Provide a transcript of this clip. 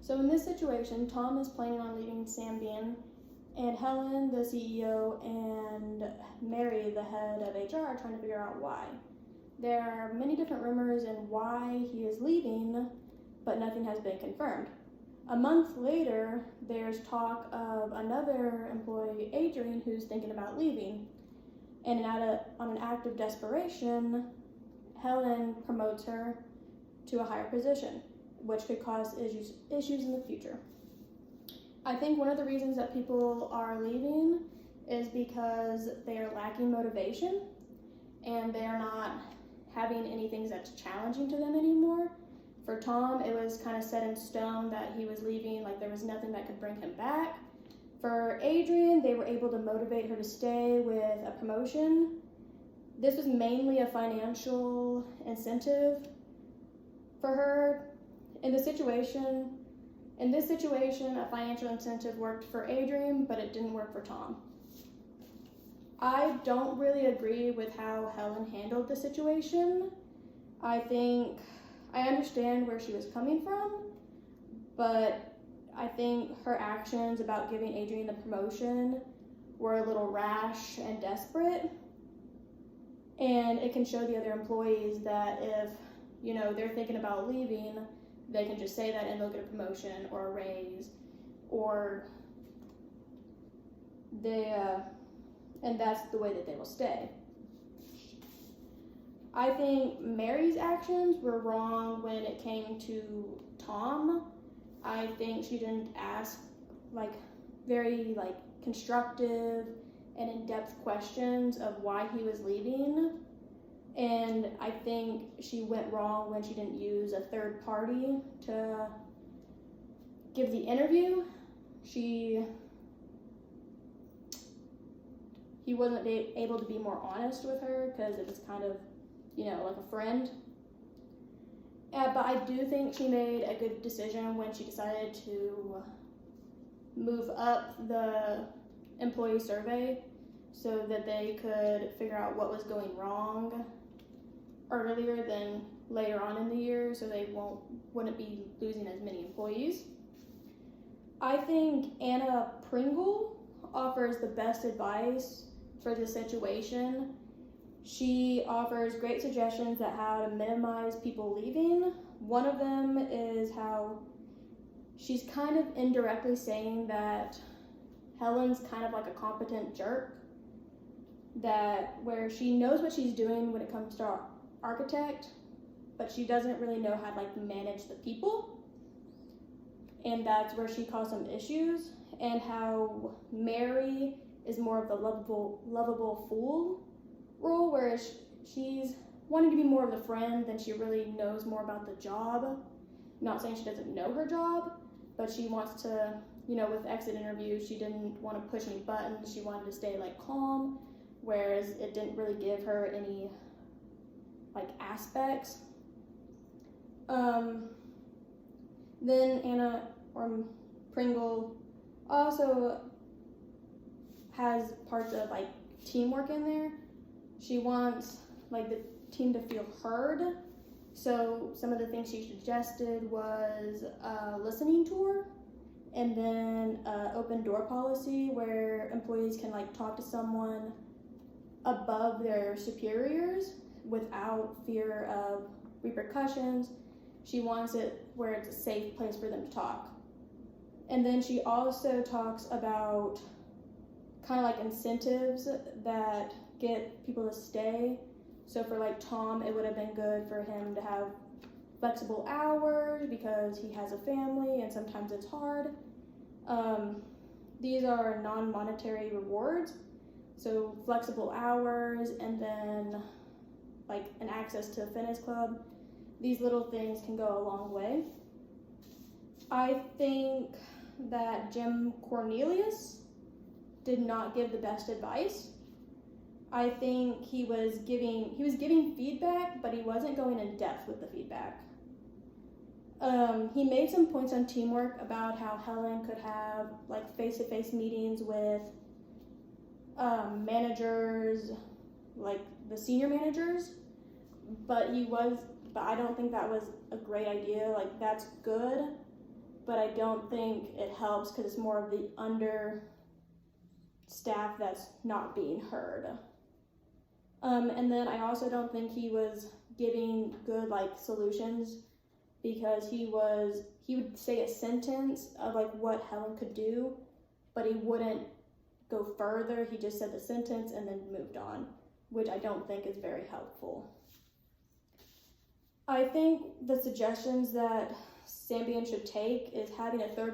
So in this situation, Tom is planning on leaving Symbian, and Helen, the CEO, and Mary, the head of HR, are trying to figure out why. There are many different rumors in why he is leaving, but nothing has been confirmed. A month later, there's talk of another employee, Adrian, who's thinking about leaving. And on an act of desperation, Helen promotes her to a higher position, which could cause issues in the future. I think one of the reasons that people are leaving is because they are lacking motivation and they are not having anything that's challenging to them anymore. For Tom, it was kind of set in stone that he was leaving, like there was nothing that could bring him back. For Adrian, they were able to motivate her to stay with a promotion. This was mainly a financial incentive for her. In this situation, a financial incentive worked for Adrian, but it didn't work for Tom. I don't really agree with how Helen handled the situation. I understand where she was coming from, but I think her actions about giving Adrian the promotion were a little rash and desperate. And it can show the other employees that if, they're thinking about leaving, they can just say that and they'll get a promotion or a raise, and that's the way that they will stay. I think Mary's actions were wrong when it came to Tom. I think she didn't ask very constructive and in-depth questions of why he was leaving. And I think she went wrong when she didn't use a third party to give the interview. He wasn't able to be more honest with her because it was kind of, like a friend. But I do think she made a good decision when she decided to move up the employee survey so that they could figure out what was going wrong earlier than later on in the year, so they wouldn't be losing as many employees. I think Anna Pringle offers the best advice for the situation. She offers great suggestions on how to minimize people leaving. One of them is how she's kind of indirectly saying that Helen's kind of like a competent jerk, where she knows what she's doing when it comes to architect, but she doesn't really know how to manage the people, and that's where she caused some issues. And how Mary is more of the lovable fool role, whereas she's wanting to be more of the friend than she really knows more about the job. Not saying she doesn't know her job, but she wants to, with exit interviews, she didn't want to push any buttons. She wanted to stay calm, whereas it didn't really give her any aspects. Then Anna Pringle also has parts of teamwork in there. She wants the team to feel heard. So some of the things she suggested was a listening tour, and then an open door policy where employees can talk to someone above their superiors without fear of repercussions. She wants it where it's a safe place for them to talk. And then she also talks about kind of incentives that get people to stay. So for Tom, it would have been good for him to have flexible hours because he has a family and sometimes it's hard. These are non-monetary rewards, so flexible hours, and then an access to a fitness club. These little things can go a long way. I think that Jim Cornelius did not give the best advice. I think he was giving feedback, but he wasn't going in depth with the feedback. He made some points on teamwork about how Helen could have face-to-face meetings with managers, the senior managers, but I don't think that was a great idea. That's good, but I don't think it helps because it's more of the under staff that's not being heard. And then I also don't think he was giving good solutions, because he would say a sentence of what Helen could do, but he wouldn't go further. He just said the sentence and then moved on, which I don't think is very helpful. I think the suggestions that Sambien should take is having a third